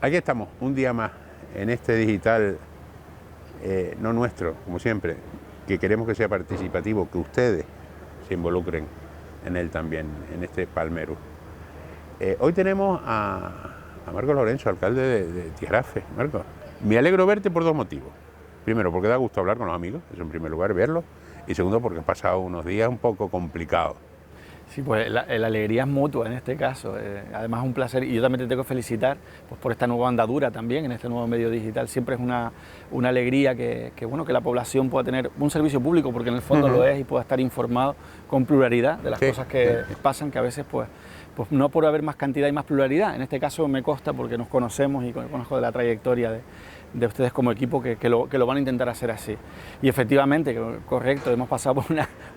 Aquí estamos, un día más, en este digital, no nuestro, como siempre, que queremos que sea participativo, que ustedes se involucren en él también, en este Palmerus. Hoy tenemos a Marcos Lorenzo, alcalde de Tijarafe. Marcos, me alegro verte por dos motivos. Primero, porque da gusto hablar con los amigos, eso en primer lugar, verlos. Y segundo, porque he pasado unos días un poco complicados. Sí, pues la alegría es mutua en este caso. Además es un placer y yo también te tengo que felicitar pues, por esta nueva andadura también en este nuevo medio digital. Siempre es una alegría que la población pueda tener un servicio público, porque en el fondo lo es, y pueda estar informado con pluralidad de las cosas que pasan, que a veces pues no por haber más cantidad y más pluralidad. En este caso me consta porque nos conocemos y conozco de la trayectoria de ustedes como equipo que lo van a intentar hacer así. Y efectivamente, correcto, hemos pasado por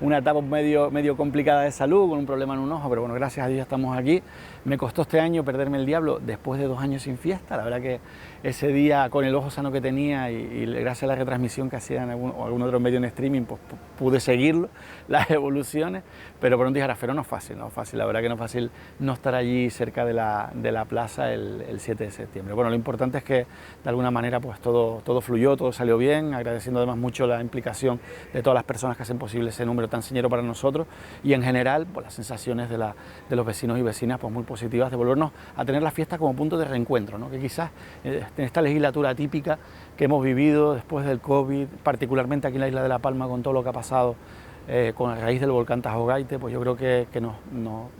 una etapa medio complicada de salud, con un problema en un ojo, pero bueno, gracias a Dios estamos aquí. Me costó este año perderme el diablo después de 2 años sin fiesta. La verdad que ese día, con el ojo sano que tenía y gracias a la retransmisión que hacían algún otro medio en streaming, pues pude seguirlo, las evoluciones, pero por un tijarafero no es fácil, la verdad que no es fácil no estar allí cerca de la plaza el 7 de septiembre. Bueno, lo importante es que de alguna manera pues todo fluyó, todo salió bien, agradeciendo además mucho la implicación de todas las personas que hacen posible ese número tan señero para nosotros, y en general pues las sensaciones de los vecinos y vecinas pues muy positivas de volvernos a tener la fiesta como punto de reencuentro, ¿no? Que quizás en esta legislatura atípica que hemos vivido después del COVID, particularmente aquí en la isla de La Palma, con todo lo que ha pasado con la raíz del volcán Tajo Gaite, pues yo creo que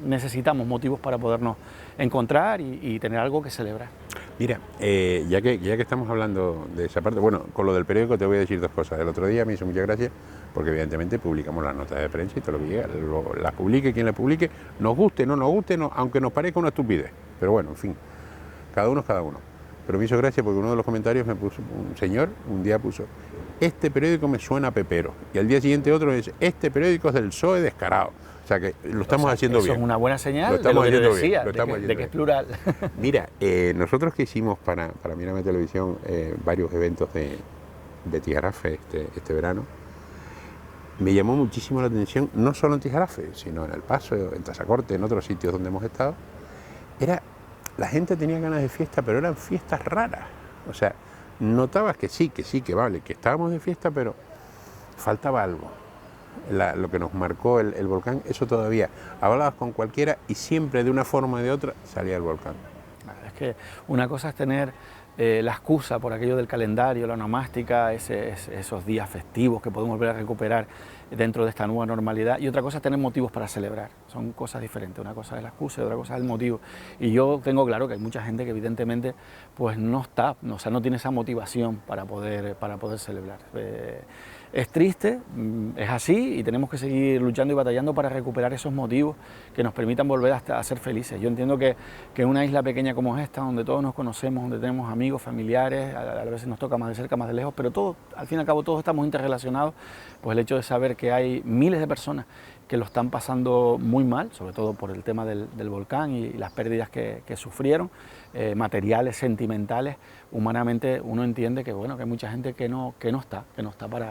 necesitamos motivos para podernos encontrar y tener algo que celebrar. Mira, ya que estamos hablando de esa parte, bueno, con lo del periódico te voy a decir 2 cosas. El otro día me hizo mucha gracia porque evidentemente publicamos las notas de prensa y todo lo que llega, las publique quien las publique, nos guste, no nos guste, aunque nos parezca una estupidez. Pero bueno, en fin, cada uno es cada uno. Pero me hizo gracia porque uno de los comentarios me puso, un señor, un día puso: este periódico me suena a pepero. Y al día siguiente otro dice: este periódico es del PSOE descarado. O sea que lo estamos haciendo bien. Eso es una buena señal lo estamos de lo que haciendo decía, bien, de que es plural. Mira, nosotros que hicimos para Mírame Televisión varios eventos de Tijarafe este verano, me llamó muchísimo la atención, no solo en Tijarafe, sino en El Paso, en Tazacorte, en otros sitios donde hemos estado. La gente tenía ganas de fiesta, pero eran fiestas raras. O sea, notabas que vale, que estábamos de fiesta, pero faltaba algo. Lo que nos marcó el volcán, eso todavía. Hablabas con cualquiera y siempre de una forma o de otra salía el volcán. Es que una cosa es tener la excusa por aquello del calendario, la onomástica, esos días festivos que podemos volver a recuperar dentro de esta nueva normalidad, y otra cosa es tener motivos para celebrar. Son cosas diferentes, una cosa es la excusa y otra cosa es el motivo. Y yo tengo claro que hay mucha gente que evidentemente pues no tiene esa motivación para poder celebrar. Es triste, es así, y tenemos que seguir luchando y batallando para recuperar esos motivos que nos permitan volver a ser felices. Yo entiendo que en una isla pequeña como esta, donde todos nos conocemos, donde tenemos amigos, familiares, a veces nos toca más de cerca, más de lejos, pero todos, al fin y al cabo todos estamos interrelacionados, pues el hecho de saber que hay miles de personas que lo están pasando muy mal, sobre todo por el tema del volcán y las pérdidas que sufrieron, materiales, sentimentales, humanamente uno entiende que hay mucha gente que no está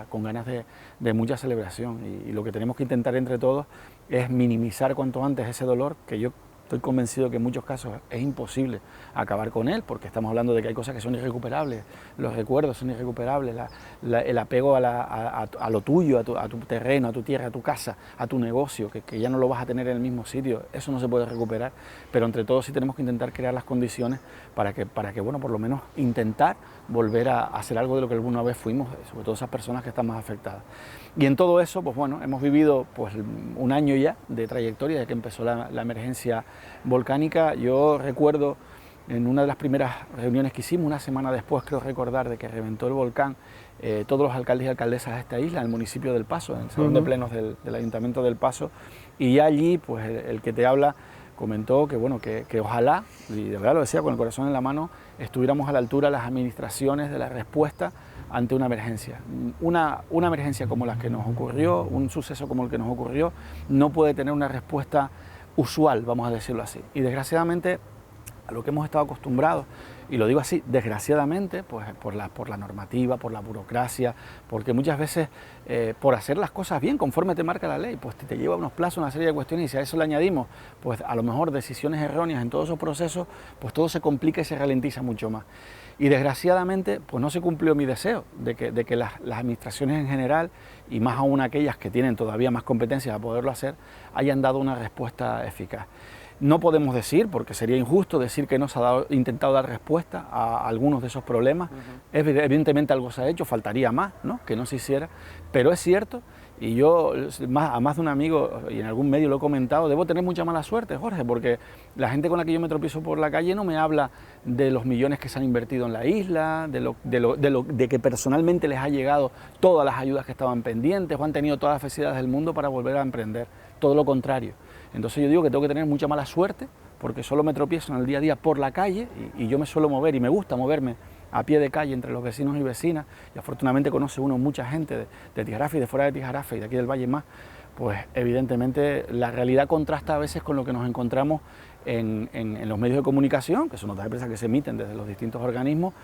con ganas de mucha celebración, y lo que tenemos que intentar entre todos es minimizar cuanto antes ese dolor, que yo estoy convencido que en muchos casos es imposible acabar con él, porque estamos hablando de que hay cosas que son irrecuperables, los recuerdos son irrecuperables, el apego a lo tuyo, a tu terreno, a tu tierra, a tu casa, a tu negocio, que ya no lo vas a tener en el mismo sitio, eso no se puede recuperar, pero entre todos sí tenemos que intentar crear las condiciones para que por lo menos intentar volver a hacer algo de lo que alguna vez fuimos, sobre todo esas personas que están más afectadas. Y en todo eso, hemos vivido un año ya de trayectoria desde que empezó la emergencia volcánica. Yo recuerdo en una de las primeras reuniones que hicimos, una semana después, creo recordar, de que reventó el volcán, todos los alcaldes y alcaldesas de esta isla, en el municipio del Paso, en el Salón de Plenos del Ayuntamiento del Paso, y ya allí, pues el que te habla comentó que ojalá, y de verdad lo decía con el corazón en la mano, estuviéramos a la altura las administraciones de la respuesta ante una emergencia. Una emergencia como la que nos ocurrió, un suceso como el que nos ocurrió, no puede tener una respuesta usual, vamos a decirlo así. Y desgraciadamente, a lo que hemos estado acostumbrados Y lo digo así, desgraciadamente, pues por la normativa, por la burocracia, porque muchas veces por hacer las cosas bien, conforme te marca la ley, pues te lleva unos plazos, una serie de cuestiones, y si a eso le añadimos, pues a lo mejor decisiones erróneas en todos esos procesos, pues todo se complica y se ralentiza mucho más. Y desgraciadamente, pues no se cumplió mi deseo de que las administraciones en general, y más aún aquellas que tienen todavía más competencias a poderlo hacer, hayan dado una respuesta eficaz. No podemos decir, porque sería injusto decir que no se ha intentado dar respuesta a algunos de esos problemas. Evidentemente algo se ha hecho, faltaría más, ¿no?, que no se hiciera, pero es cierto, y yo a más de un amigo y en algún medio lo he comentado, debo tener mucha mala suerte, Jorge, porque la gente con la que yo me tropiezo por la calle no me habla de los millones que se han invertido en la isla, de que personalmente les ha llegado todas las ayudas que estaban pendientes o han tenido todas las facilidades del mundo para volver a emprender, todo lo contrario. Entonces yo digo que tengo que tener mucha mala suerte porque solo me tropiezo en el día a día por la calle y yo me suelo mover y me gusta moverme a pie de calle entre los vecinos y vecinas, y afortunadamente conoce uno mucha gente de Tijarafe y de fuera de Tijarafe y de aquí del Valle más, pues evidentemente la realidad contrasta a veces con lo que nos encontramos en los medios de comunicación, que son notas de prensa que se emiten desde los distintos organismos,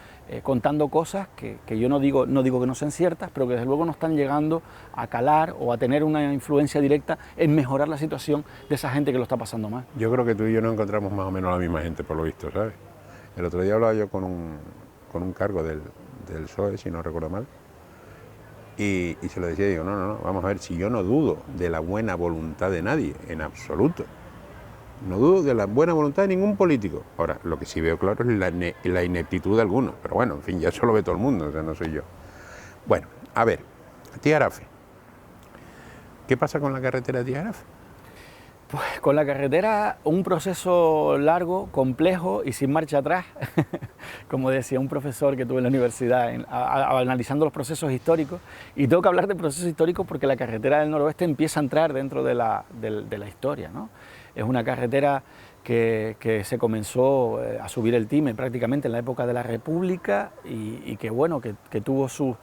contando cosas que yo no digo que no sean ciertas, pero que desde luego no están llegando a calar o a tener una influencia directa en mejorar la situación de esa gente que lo está pasando mal. Yo creo que tú y yo nos encontramos más o menos la misma gente, por lo visto, ¿sabes? El otro día hablaba yo con un cargo del PSOE, si no recuerdo mal, y se lo decía, digo, no, vamos a ver, si yo no dudo de la buena voluntad de nadie, en absoluto, no dudo de la buena voluntad de ningún político. Ahora, lo que sí veo claro es la ineptitud de algunos, pero bueno, en fin, ya eso lo ve todo el mundo, o sea, no soy yo. Bueno, a ver, Tijarafe, ¿qué pasa con la carretera de Tijarafe? Pues con la carretera un proceso largo, complejo y sin marcha atrás, como decía un profesor que tuve en la universidad, analizando los procesos históricos, y tengo que hablar de procesos históricos porque la carretera del noroeste empieza a entrar dentro de la historia, ¿no? Es una carretera que se comenzó a subir el Time prácticamente en la época de la República y que, bueno, que tuvo sus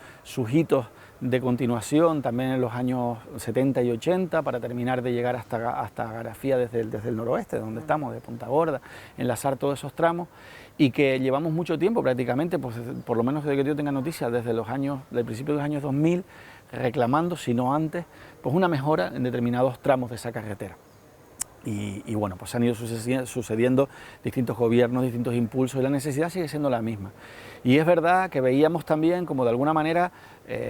hitos de continuación también en los años 70 y 80 para terminar de llegar hasta Garafía desde el noroeste, donde estamos, de Punta Gorda, enlazar todos esos tramos, y que llevamos mucho tiempo prácticamente, pues, por lo menos desde que yo tenga noticias, desde del principio de los años 2000, reclamando, si no antes, pues una mejora en determinados tramos de esa carretera. Y bueno, pues han ido sucediendo distintos gobiernos, distintos impulsos, y la necesidad sigue siendo la misma. Y es verdad que veíamos también como de alguna manera,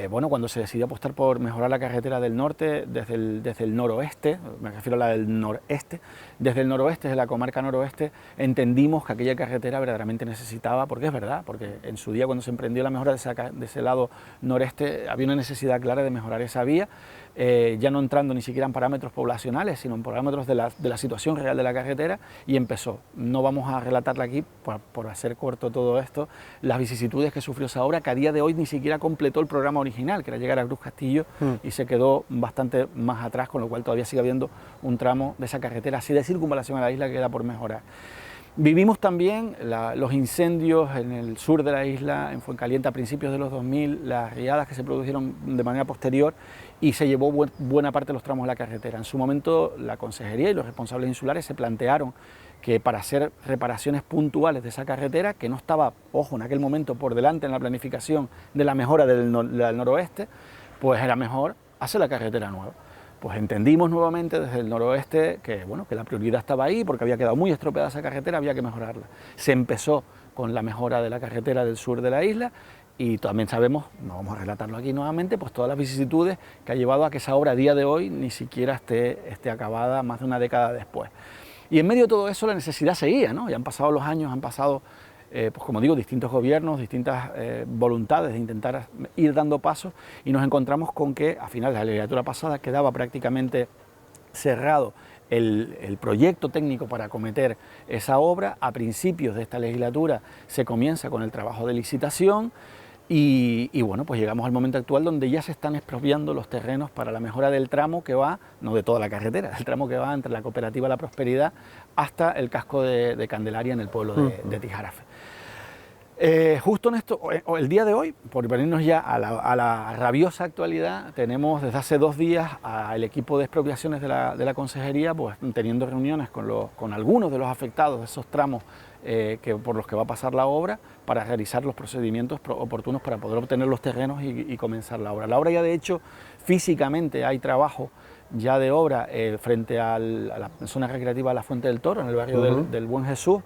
bueno, cuando se decidió apostar por mejorar la carretera del norte desde el noroeste, me refiero a la del noreste, desde el noroeste, desde la comarca noroeste, entendimos que aquella carretera verdaderamente necesitaba, porque es verdad, porque en su día cuando se emprendió la mejora de ese lado noreste había una necesidad clara de mejorar esa vía, ya no entrando ni siquiera en parámetros poblacionales, sino en parámetros de la situación real de la carretera, y empezó. No vamos a relatarle aquí, por hacer corto todo esto, las vicisitudes que sufrió esa obra, que a día de hoy ni siquiera completó el programa original, que era llegar a Cruz Castillo, y se quedó bastante más atrás, con lo cual todavía sigue habiendo un tramo de esa carretera así de circunvalación a la isla que queda por mejorar. Vivimos también los incendios en el sur de la isla, en Fuencaliente a principios de los 2000, las riadas que se produjeron de manera posterior, y se llevó buena parte de los tramos de la carretera. En su momento la Consejería y los responsables insulares se plantearon que para hacer reparaciones puntuales de esa carretera, que no estaba, ojo, en aquel momento por delante en la planificación de la mejora del noroeste, pues era mejor hacer la carretera nueva. Pues entendimos nuevamente desde el noroeste que, bueno, que la prioridad estaba ahí porque había quedado muy estropeada esa carretera, había que mejorarla. Se empezó con la mejora de la carretera del sur de la isla, y también sabemos, no vamos a relatarlo aquí nuevamente, pues todas las vicisitudes que ha llevado a que esa obra a día de hoy ni siquiera esté acabada más de una década después. Y en medio de todo eso la necesidad seguía, ¿no? Ya han pasado los años, han pasado, pues como digo, distintos gobiernos, distintas voluntades de intentar ir dando pasos, y nos encontramos con que a finales de la legislatura pasada quedaba prácticamente cerrado el proyecto técnico para acometer esa obra. A principios de esta legislatura se comienza con el trabajo de licitación, y bueno, pues llegamos al momento actual donde ya se están expropiando los terrenos para la mejora del tramo que va, no de toda la carretera, del tramo que va entre la cooperativa La Prosperidad hasta el casco de Candelaria en el pueblo de Tijarafe. Justo en esto, o el día de hoy, por venirnos ya a la rabiosa actualidad, tenemos desde hace 2 días al equipo de expropiaciones de la consejería, pues teniendo reuniones con algunos de los afectados de esos tramos por los que va a pasar la obra, para realizar los procedimientos oportunos para poder obtener los terrenos y comenzar la obra. La obra ya, de hecho, físicamente hay trabajo ya de obra frente a la zona recreativa de la Fuente del Toro, en el barrio del Buen Jesús,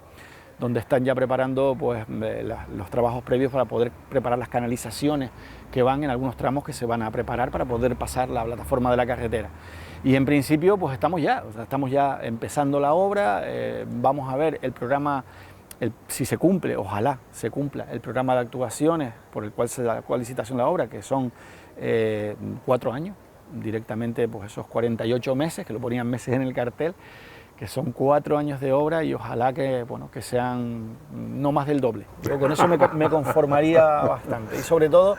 donde están ya preparando pues, los trabajos previos para poder preparar las canalizaciones que van en algunos tramos que se van a preparar para poder pasar la plataforma de la carretera. Y en principio pues estamos ya empezando la obra, vamos a ver el programa, si se cumple, ojalá se cumpla el programa de actuaciones por el cual se da la licitación de la obra, que son 4 años, directamente pues esos 48 meses, que lo ponían meses en el cartel, que son 4 años de obra y ojalá que, bueno, que sean no más del doble. Yo con eso me conformaría bastante, y sobre todo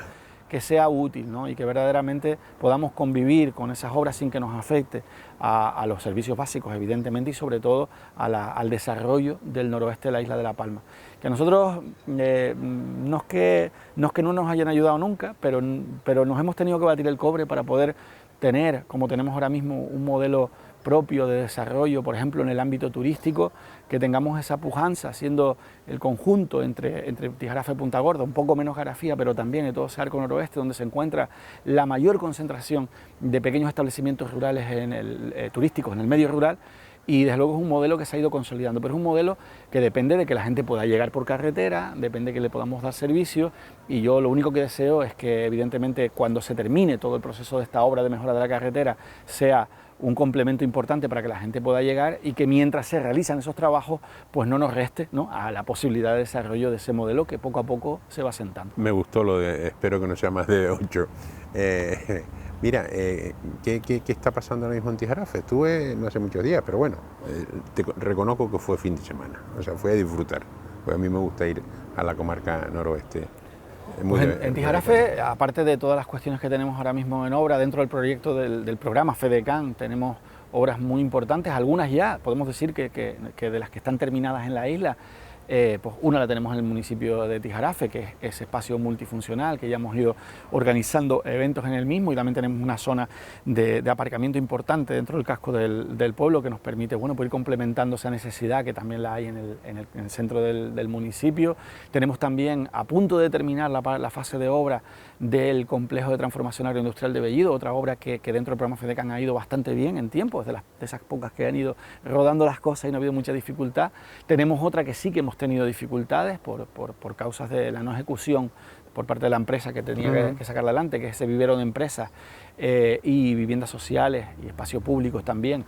que sea útil, ¿no? Y que verdaderamente podamos convivir con esas obras sin que nos afecte a los servicios básicos, evidentemente, y sobre todo al desarrollo del noroeste de la isla de La Palma. Que a nosotros no es que no nos hayan ayudado nunca, pero nos hemos tenido que batir el cobre para poder tener, como tenemos ahora mismo, un modelo propio de desarrollo, por ejemplo en el ámbito turístico, que tengamos esa pujanza, siendo el conjunto entre Tijarafe y Punta Gorda, un poco menos Garafía, pero también en todo ese arco noroeste, donde se encuentra la mayor concentración de pequeños establecimientos rurales turísticos en el medio rural, y desde luego es un modelo que se ha ido consolidando, pero es un modelo que depende de que la gente pueda llegar por carretera, depende de que le podamos dar servicio, y yo lo único que deseo es que evidentemente cuando se termine todo el proceso de esta obra de mejora de la carretera sea un complemento importante para que la gente pueda llegar, y que mientras se realizan esos trabajos pues no nos reste, ¿no?, a la posibilidad de desarrollo de ese modelo que poco a poco se va sentando. Me gustó lo de espero que no sea más de 8. Mira, ¿qué está pasando ahora mismo en Tijarafe? Estuve no hace muchos días, pero bueno, te reconozco que fue fin de semana, o sea, fue a disfrutar, pues a mí me gusta ir a la comarca noroeste. Pues en Tijarafe, aparte de todas las cuestiones que tenemos ahora mismo en obra, dentro del proyecto del programa FEDECAN, tenemos obras muy importantes, algunas ya, podemos decir que de las que están terminadas en la isla. Pues una la tenemos en el municipio de Tijarafe, que es ese espacio multifuncional, que ya hemos ido organizando eventos en el mismo, y también tenemos una zona de aparcamiento importante dentro del casco del pueblo, que nos permite, bueno, pues ir complementando esa necesidad que también la hay en el centro del municipio. Tenemos también a punto de terminar la fase de obra del complejo de transformación agroindustrial de Bellido, otra obra que dentro del programa FEDECAN ha ido bastante bien en tiempo, de esas pocas que han ido rodando las cosas y no ha habido mucha dificultad. Tenemos otra que sí que hemos tenido dificultades por causas de la no ejecución por parte de la empresa que tenía que sacarla adelante, que es ese vivero de empresas y viviendas sociales y espacios públicos también,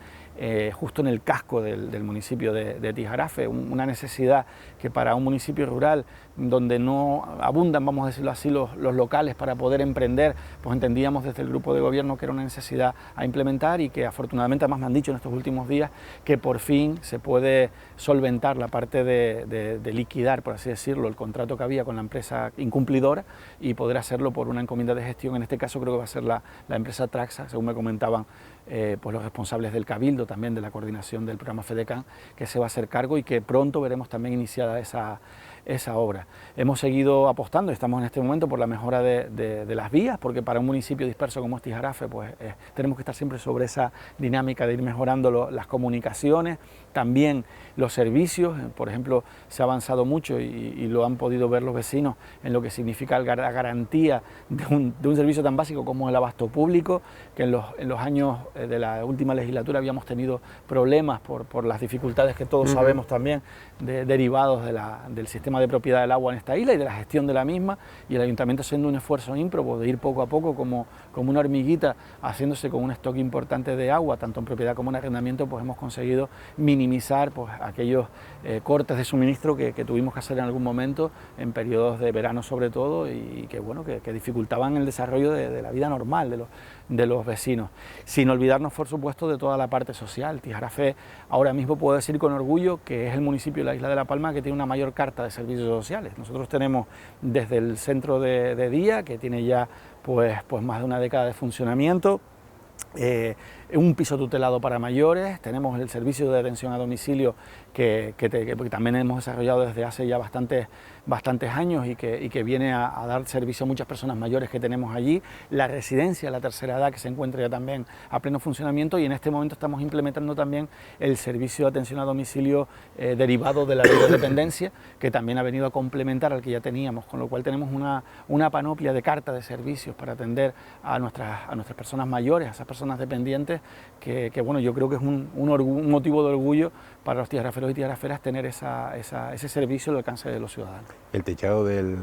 justo en el casco del municipio de Tijarafe, una necesidad que para un municipio rural donde no abundan, vamos a decirlo así, los locales para poder emprender, pues entendíamos desde el grupo de gobierno que era una necesidad a implementar, y que afortunadamente además me han dicho en estos últimos días que por fin se puede solventar la parte de liquidar, por así decirlo, el contrato que había con la empresa incumplidora y poder hacerlo por una encomienda de gestión. En este caso creo que va a ser la empresa Traxa, según me comentaban pues los responsables del Cabildo, también de la coordinación del programa FEDECAN, que se va a hacer cargo, y que pronto veremos también iniciada esa obra. Hemos seguido apostando, estamos en este momento por la mejora de las vías, porque para un municipio disperso como es Tijarafe, pues tenemos que estar siempre sobre esa dinámica de ir mejorando las comunicaciones, también los servicios. Por ejemplo, se ha avanzado mucho y lo han podido ver los vecinos en lo que significa la garantía de un servicio tan básico como el abasto público, que en los años de la última legislatura habíamos tenido problemas por las dificultades que todos sabemos también derivados del sistema de propiedad del agua en esta isla y de la gestión de la misma, y el ayuntamiento haciendo un esfuerzo ímprobo de ir poco a poco como una hormiguita, haciéndose con un stock importante de agua, tanto en propiedad como en arrendamiento, pues hemos conseguido minimizar pues aquellos cortes de suministro que tuvimos que hacer en algún momento en periodos de verano sobre todo, y que bueno, que dificultaban el desarrollo de la vida normal de los vecinos, sin olvidarnos por supuesto de toda la parte social. Tijarafe ahora mismo puedo decir con orgullo que es el municipio de la isla de La Palma que tiene una mayor carta de servicios sociales. Nosotros tenemos desde el centro de día, que tiene ya pues más de una década de funcionamiento, un piso tutelado para mayores, tenemos el servicio de atención a domicilio que también hemos desarrollado desde hace ya bastantes años y que viene a dar servicio a muchas personas mayores que tenemos allí, la residencia de la tercera edad que se encuentra ya también a pleno funcionamiento, y en este momento estamos implementando también el servicio de atención a domicilio derivado de la ley de dependencia, que también ha venido a complementar al que ya teníamos, con lo cual tenemos una panoplia de cartas de servicios para atender a nuestras personas mayores, a esas personas dependientes, que bueno, yo creo que es un motivo de orgullo para los tijarraferos y tijarraferas tener ese servicio al alcance de los ciudadanos. El techado del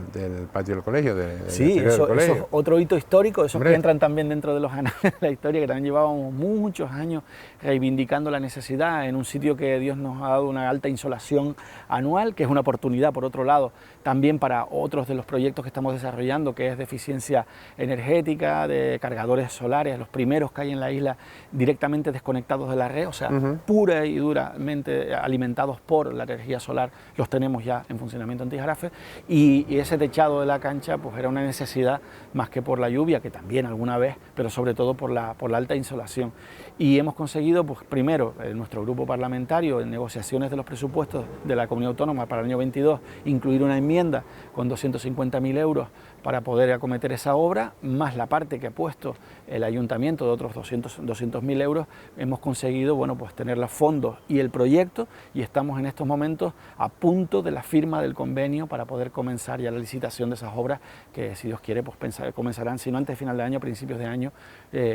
patio del colegio, sí, eso es otro hito histórico, esos que entran también dentro de los anales de la historia, que también llevábamos muchos años reivindicando la necesidad en un sitio que Dios nos ha dado una alta insolación anual, que es una oportunidad, por otro lado, también para otros de los proyectos que estamos desarrollando, que es de eficiencia energética, de cargadores solares, los primeros que hay en la isla directamente desconectados de la red, o sea, pura y duramente alimentados por la energía solar, los tenemos ya en funcionamiento en Tijarafe, y ese techado de la cancha pues era una necesidad más que por la lluvia, que también alguna vez, pero sobre todo por la alta insolación. Y hemos conseguido, pues primero, nuestro grupo parlamentario, en negociaciones de los presupuestos de la Comunidad Autónoma para el año 22, incluir una enmienda con 250.000 euros para poder acometer esa obra, más la parte que ha puesto el ayuntamiento de otros 200.000 euros, hemos conseguido, bueno, pues tener los fondos y el proyecto, y estamos en estos momentos a punto de la firma del convenio para poder comenzar ya la licitación de esas obras que, si Dios quiere, pues comenzarán, si no antes de final de año, principios de año,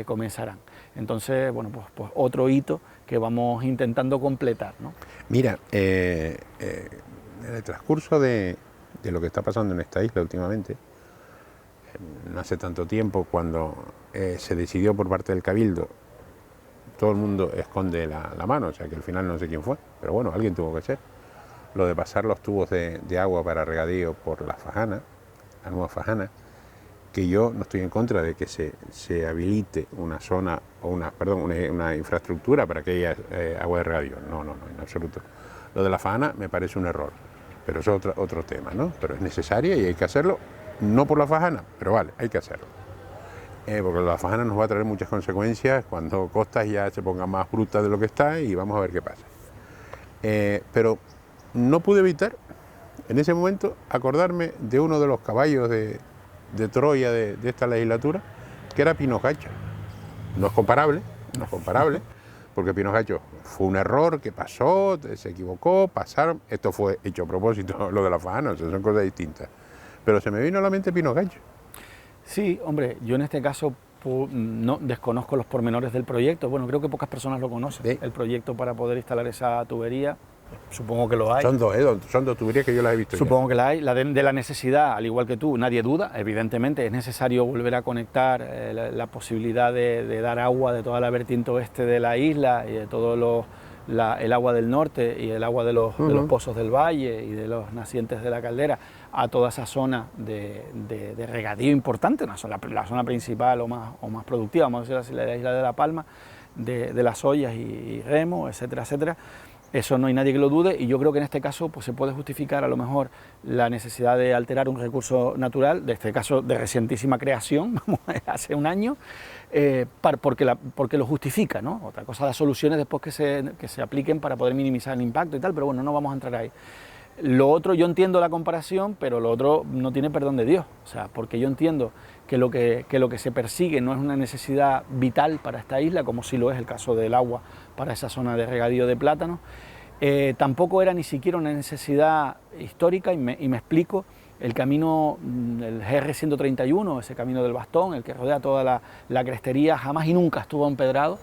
comenzarán. Entonces, bueno, pues otro hito que vamos intentando completar, ¿no? Mira, en el transcurso de lo que está pasando en esta isla últimamente, no hace tanto tiempo, cuando se decidió por parte del Cabildo, todo el mundo esconde la mano, o sea que al final no sé quién fue, pero bueno, alguien tuvo que ser, lo de pasar los tubos de agua para regadío por la Fajana, la nueva Fajana, que yo no estoy en contra de que se habilite una zona o una infraestructura para que haya agua de regadío, no, en absoluto. Lo de la Fajana me parece un error, pero es otro tema, ¿no? Pero es necesaria y hay que hacerlo, no por la Fajana, pero vale, hay que hacerlo. Porque la Fajana nos va a traer muchas consecuencias cuando Costas ya se ponga más bruta de lo que está, y vamos a ver qué pasa. Pero no pude evitar en ese momento acordarme de uno de los caballos de Troya de esta legislatura, que era Pinocacho. No es comparable, porque Pinocacho fue un error que pasó, se equivocó, pasaron, esto fue hecho a propósito, lo de la Fajana, o sea, son cosas distintas. Pero se me vino a la mente Pinocacho. Sí, hombre, yo en este caso no desconozco los pormenores del proyecto. Bueno, creo que pocas personas lo conocen, ¿sí? El proyecto para poder instalar esa tubería. Supongo que lo hay. Son dos tuberías que yo las he visto. Supongo que la hay. De la necesidad, al igual que tú, nadie duda. Evidentemente es necesario volver a conectar la posibilidad de dar agua de toda la vertiente oeste de la isla y de todo el agua del norte y el agua de los pozos del valle y de los nacientes de la caldera a toda esa zona de regadío importante, la zona principal o más productiva, vamos a decir así, la isla de La Palma, de las Ollas y Remo, etcétera, etcétera. Eso no hay nadie que lo dude, y yo creo que en este caso pues, se puede justificar a lo mejor la necesidad de alterar un recurso natural, de este caso de recientísima creación, hace un año, porque lo justifica, ¿no? Otra cosa, las soluciones después que se apliquen para poder minimizar el impacto y tal, pero bueno, no vamos a entrar ahí. Lo otro, yo entiendo la comparación, pero lo otro no tiene perdón de Dios, o sea, porque yo entiendo que lo que se persigue no es una necesidad vital para esta isla, como sí lo es el caso del agua para esa zona de regadío de plátanos. Tampoco era ni siquiera una necesidad histórica, y me explico. El camino, el GR131, ese camino del Bastón, el que rodea toda la crestería, jamás y nunca estuvo empedrado,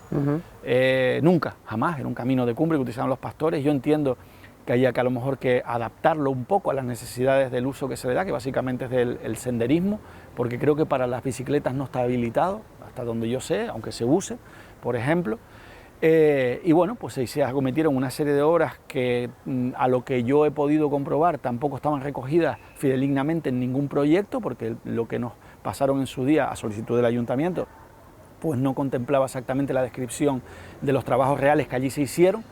nunca, jamás, era un camino de cumbre que utilizaban los pastores. Yo entiendo que haya que a lo mejor que adaptarlo un poco a las necesidades del uso que se le da, que básicamente es el senderismo, porque creo que para las bicicletas no está habilitado, hasta donde yo sé, aunque se use, por ejemplo. Y bueno, pues se acometieron una serie de obras que, a lo que yo he podido comprobar, tampoco estaban recogidas fidedignamente en ningún proyecto, porque lo que nos pasaron en su día a solicitud del ayuntamiento, pues no contemplaba exactamente la descripción de los trabajos reales que allí se hicieron.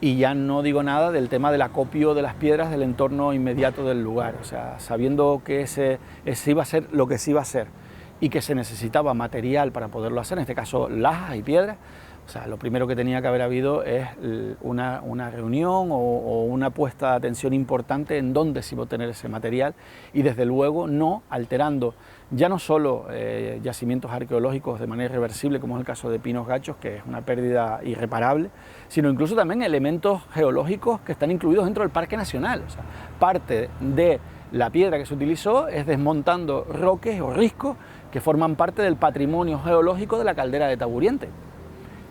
Y ya no digo nada del tema del acopio de las piedras del entorno inmediato del lugar, o sea, sabiendo que ese iba a ser lo que se iba a hacer, y que se necesitaba material para poderlo hacer, en este caso lajas y piedras. O sea, lo primero que tenía que haber habido es una reunión o una puesta de atención importante en dónde se iba a obtener ese material y desde luego no alterando ya no solo yacimientos arqueológicos de manera irreversible, como es el caso de Pinos Gachos, que es una pérdida irreparable, sino incluso también elementos geológicos que están incluidos dentro del Parque Nacional. O sea, parte de la piedra que se utilizó es desmontando roques o riscos que forman parte del patrimonio geológico de la caldera de Taburiente.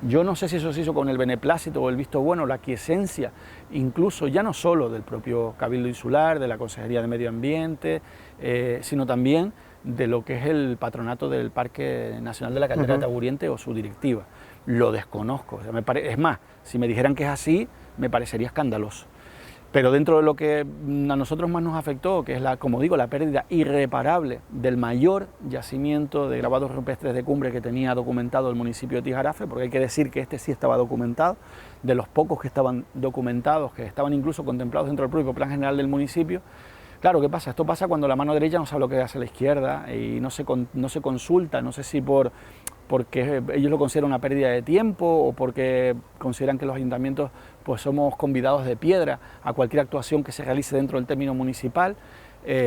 Yo no sé si eso se hizo con el beneplácito o el visto bueno, la aquiescencia, incluso ya no solo del propio Cabildo Insular, de la Consejería de Medio Ambiente, sino también de lo que es el patronato del Parque Nacional de la Caldera de Taburiente o su directiva. Lo desconozco, o sea, es más, si me dijeran que es así, me parecería escandaloso. Pero dentro de lo que a nosotros más nos afectó, que es, como digo, la pérdida irreparable del mayor yacimiento de grabados rupestres de cumbre que tenía documentado el municipio de Tijarafe, porque hay que decir que este sí estaba documentado, de los pocos que estaban documentados, que estaban incluso contemplados dentro del propio plan general del municipio. Claro, ¿qué pasa? Esto pasa cuando la mano derecha no sabe lo que hace la izquierda y no se consulta, no sé si porque ellos lo consideran una pérdida de tiempo o porque consideran que los ayuntamientos pues somos convidados de piedra a cualquier actuación que se realice dentro del término municipal,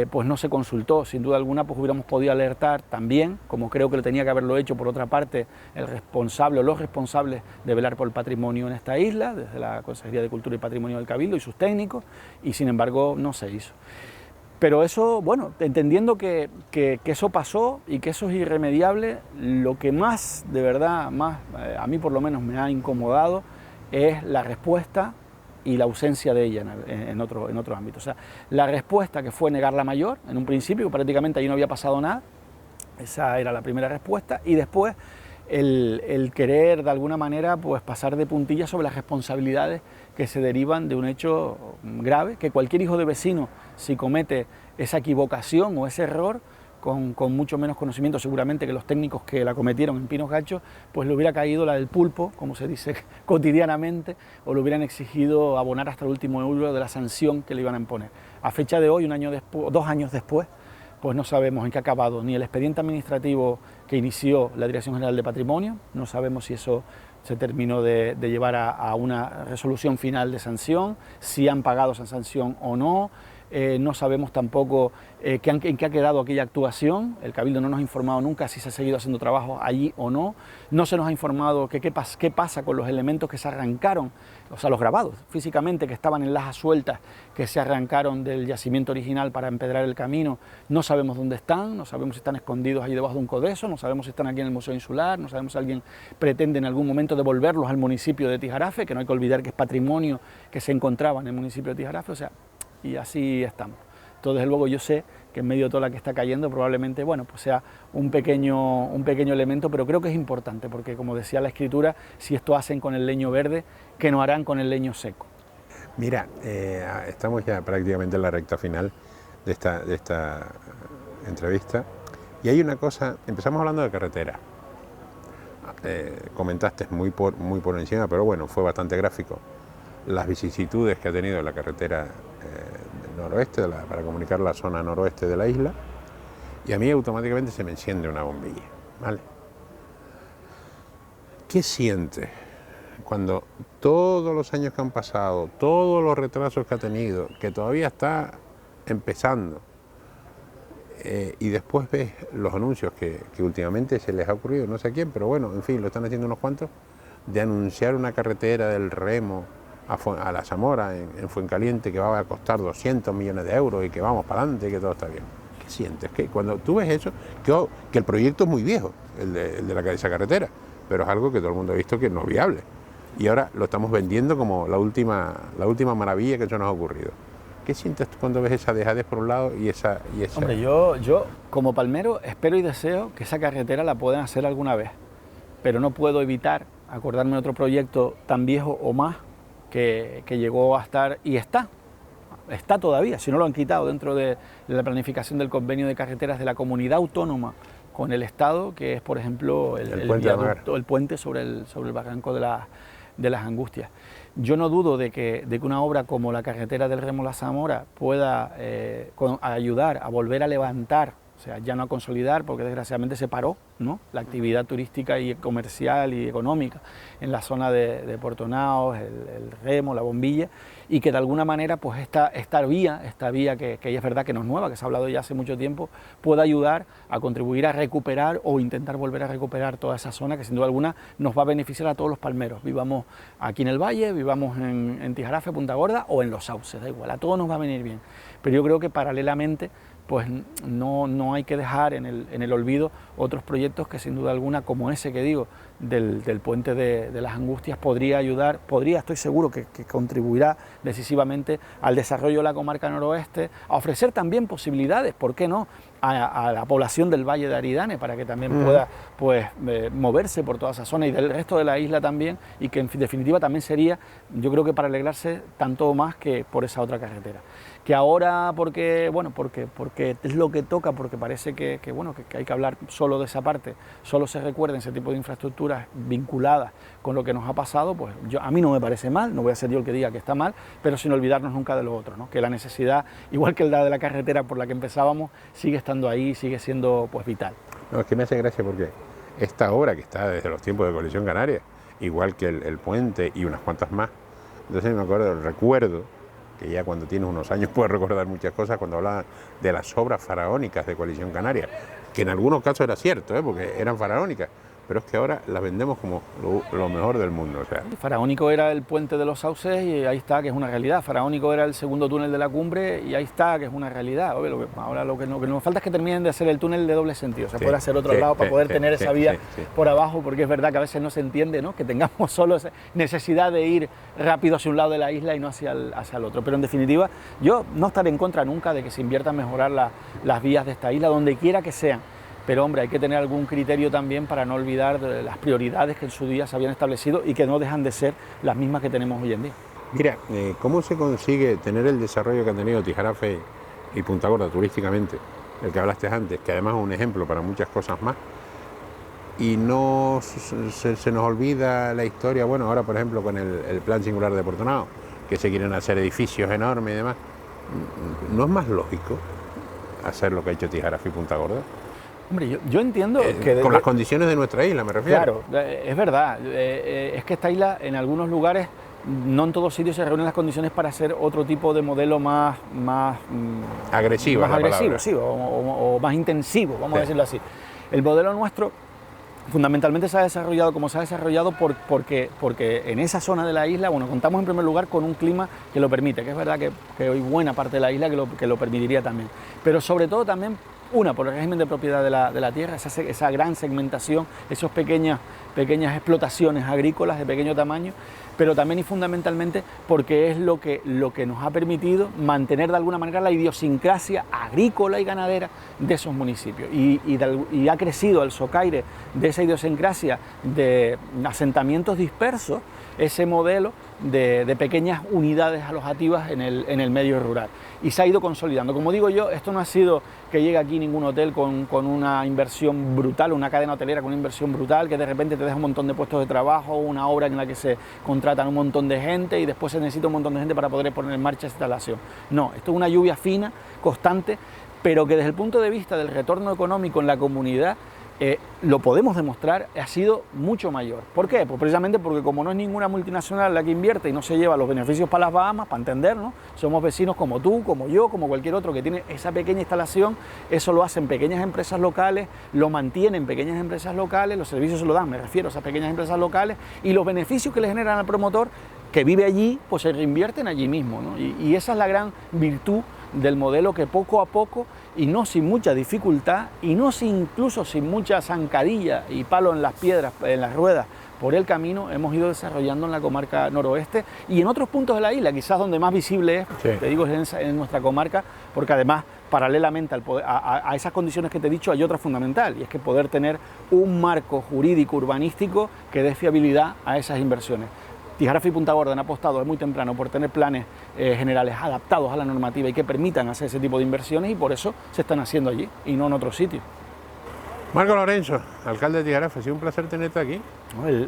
pues no se consultó. Sin duda alguna pues hubiéramos podido alertar también, como creo que lo tenía que haberlo hecho por otra parte el responsable o los responsables de velar por el patrimonio en esta isla, desde la Consejería de Cultura y Patrimonio del Cabildo y sus técnicos, y sin embargo no se hizo. Pero eso, bueno, entendiendo que eso pasó y que eso es irremediable, lo que más, de verdad, más a mí por lo menos me ha incomodado es la respuesta y la ausencia de ella en otro ámbito. O sea, la respuesta que fue negar la mayor, en un principio, prácticamente allí no había pasado nada, esa era la primera respuesta, y después el querer de alguna manera pues pasar de puntillas sobre las responsabilidades que se derivan de un hecho grave, que cualquier hijo de vecino, si comete esa equivocación o ese error, con mucho menos conocimiento seguramente que los técnicos que la cometieron en Pinos Gachos, pues le hubiera caído la del pulpo, como se dice cotidianamente, o le hubieran exigido abonar hasta el último euro de la sanción que le iban a imponer. A fecha de hoy, 2 años después, pues no sabemos en qué ha acabado ni el expediente administrativo que inició la Dirección General de Patrimonio, no sabemos si eso se terminó de llevar a una resolución final de sanción, si han pagado esa sanción o no. No sabemos tampoco en qué ha quedado aquella actuación. El Cabildo no nos ha informado nunca si se ha seguido haciendo trabajo allí o no. No se nos ha informado qué pasa con los elementos que se arrancaron, o sea, los grabados físicamente que estaban en lajas sueltas, que se arrancaron del yacimiento original para empedrar el camino. No sabemos dónde están, no sabemos si están escondidos ahí debajo de un codeso, no sabemos si están aquí en el Museo Insular, no sabemos si alguien pretende en algún momento devolverlos al municipio de Tijarafe, que no hay que olvidar que es patrimonio que se encontraba en el municipio de Tijarafe, o sea, y así estamos. Entonces, desde luego, yo sé que en medio de toda la que está cayendo probablemente, bueno, pues sea un pequeño elemento, pero creo que es importante, porque como decía la escritura, si esto hacen con el leño verde, ¿qué no harán con el leño seco? Mira, estamos ya prácticamente en la recta final de esta entrevista, y hay una cosa, empezamos hablando de carretera, comentaste muy por encima, pero bueno, fue bastante gráfico, las vicisitudes que ha tenido la carretera del noroeste, para comunicar la zona noroeste de la isla, y a mí automáticamente se me enciende una bombilla, ¿vale? ¿Qué sientes cuando todos los años que han pasado, todos los retrasos que ha tenido, que todavía está empezando, y después ves los anuncios que últimamente se les ha ocurrido, no sé a quién, pero bueno, en fin, lo están haciendo unos cuantos, de anunciar una carretera del Remo a la Zamora, en Fuencaliente, que va a costar 200 millones de euros y que vamos para adelante y que todo está bien? ¿Qué sientes? Que cuando tú ves eso, que el proyecto es muy viejo, esa carretera, pero es algo que todo el mundo ha visto que no es viable. Y ahora lo estamos vendiendo como la última maravilla que eso nos ha ocurrido. ¿Qué sientes tú cuando ves esa dejadez por un lado y esa... Hombre, yo como palmero espero y deseo que esa carretera la puedan hacer alguna vez, pero no puedo evitar acordarme de otro proyecto tan viejo o más que llegó a estar y está todavía, si no lo han quitado dentro de la planificación del convenio de carreteras de la comunidad autónoma con el Estado, que es, por ejemplo, el puente sobre el barranco de las Angustias. Yo no dudo de que una obra como la carretera del Remo La Zamora pueda ayudar a volver a levantar, o sea, ya no a consolidar, porque desgraciadamente se paró, ¿no?, la actividad turística y comercial y económica en la zona de Puerto Naos, el Remo, la Bombilla, y que de alguna manera pues esta vía que es verdad que no es nueva, que se ha hablado ya hace mucho tiempo, pueda ayudar a contribuir a recuperar o intentar volver a recuperar toda esa zona que sin duda alguna nos va a beneficiar a todos los palmeros, vivamos aquí en el Valle, vivamos en Tijarafe, Punta Gorda o en Los Sauces, da igual, a todos nos va a venir bien. Pero yo creo que paralelamente pues no hay que dejar en el olvido otros proyectos que sin duda alguna, como ese que digo, del puente de las Angustias, podría ayudar, estoy seguro que contribuirá decisivamente al desarrollo de la comarca noroeste, a ofrecer también posibilidades, ¿por qué no?, a la población del Valle de Aridane, para que también pueda pues, moverse por toda esa zona y del resto de la isla también, y que en definitiva también sería, yo creo que para alegrarse tanto más que por esa otra carretera. Que ahora, porque es lo que toca, porque parece que hay que hablar solo de esa parte, solo se recuerden ese tipo de infraestructuras vinculadas con lo que nos ha pasado, pues a mí no me parece mal, no voy a ser yo el que diga que está mal, pero sin olvidarnos nunca de lo otro, ¿no?, que la necesidad, igual que la de la carretera por la que empezábamos, sigue estando ahí, sigue siendo pues vital. No, es que me hace gracia porque esta obra que está desde los tiempos de Coalición Canaria, igual que el puente y unas cuantas más, entonces recuerdo que ya cuando tienes unos años puedes recordar muchas cosas, cuando hablaban de las obras faraónicas de Coalición Canaria, que en algunos casos era cierto, porque eran faraónicas, pero es que ahora las vendemos como lo mejor del mundo. O sea. Faraónico era el puente de los Sauces y ahí está, que es una realidad. Faraónico era el segundo túnel de la Cumbre y ahí está, que es una realidad. Ahora lo que nos falta es que terminen de hacer el túnel de doble sentido, o sea, poder hacer otro lado para poder tener esa vía por abajo, porque es verdad que a veces no se entiende, ¿no?, que tengamos solo esa necesidad de ir rápido hacia un lado de la isla y no hacia el otro. Pero en definitiva, yo no estaré en contra nunca de que se invierta en mejorar las vías de esta isla, donde quiera que sean. Pero hombre, hay que tener algún criterio también para no olvidar de las prioridades que en su día se habían establecido y que no dejan de ser las mismas que tenemos hoy en día. Mira, ¿cómo se consigue tener el desarrollo que han tenido Tijarafe y Punta Gorda turísticamente, el que hablaste antes, que además es un ejemplo para muchas cosas más, y no se nos olvida la historia, bueno, ahora por ejemplo con el plan singular de Puerto Naos, que se quieren hacer edificios enormes y demás? ¿No es más lógico hacer lo que ha hecho Tijarafe y Punta Gorda? Hombre, yo entiendo que... Con las condiciones de nuestra isla, me refiero. Claro, es verdad. Es que esta isla, en algunos lugares, no en todos sitios se reúnen las condiciones para hacer otro tipo de modelo más agresivo, más agresivo, sí, o más intensivo, vamos a decirlo así. El modelo nuestro fundamentalmente se ha desarrollado como se ha desarrollado porque en esa zona de la isla, bueno, contamos en primer lugar con un clima que lo permite, que es verdad que hay buena parte de la isla que lo permitiría también, pero sobre todo también por el régimen de propiedad de la tierra, esa gran segmentación, esas pequeñas explotaciones agrícolas de pequeño tamaño, pero también y fundamentalmente porque es lo que nos ha permitido mantener de alguna manera la idiosincrasia agrícola y ganadera de esos municipios y ha crecido al socaire de esa idiosincrasia de asentamientos dispersos ese modelo de pequeñas unidades alojativas en el medio rural y se ha ido consolidando. Como digo yo, esto no ha sido que llegue aquí ningún hotel con una inversión brutal, una cadena hotelera con una inversión brutal, que de repente te deja un montón de puestos de trabajo, una obra en la que se contratan un montón de gente y después se necesita un montón de gente para poder poner en marcha esa instalación. No, esto es una lluvia fina, constante, pero que desde el punto de vista del retorno económico en la comunidad, lo podemos demostrar, ha sido mucho mayor. ¿Por qué? Pues precisamente porque como no es ninguna multinacional la que invierte y no se lleva los beneficios para las Bahamas, para entendernos, somos vecinos como tú, como yo, como cualquier otro que tiene esa pequeña instalación, eso lo hacen pequeñas empresas locales, lo mantienen pequeñas empresas locales, los servicios se lo dan, me refiero a esas pequeñas empresas locales, y los beneficios que le generan al promotor que vive allí, pues se reinvierten allí mismo, ¿no? Y esa es la gran virtud del modelo que poco a poco, y no sin mucha dificultad, y no incluso sin mucha zancadilla y palo en las piedras, en las ruedas, por el camino, hemos ido desarrollando en la comarca noroeste y en otros puntos de la isla, quizás donde más visible es, sí, te digo, es en nuestra comarca, porque además, paralelamente a esas condiciones que te he dicho, hay otra fundamental, y es que poder tener un marco jurídico urbanístico que dé fiabilidad a esas inversiones. Tijarafe y Punta Gorda han apostado desde muy temprano por tener planes generales adaptados a la normativa y que permitan hacer ese tipo de inversiones, y por eso se están haciendo allí y no en otros sitios. Marco Lorenzo, alcalde de Tijarafe, ha sido un placer tenerte aquí.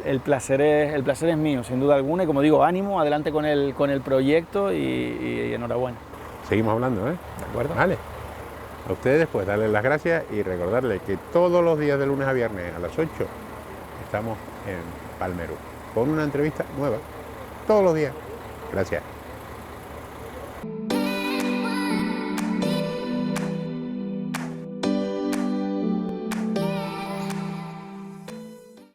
El placer es mío, sin duda alguna, y como digo, ánimo, adelante con el proyecto y enhorabuena. Seguimos hablando, ¿eh? De acuerdo. Vale. A ustedes, pues darles las gracias y recordarles que todos los días de lunes a viernes a las 8 estamos en Palmerú con una entrevista nueva. Todos los días. Gracias.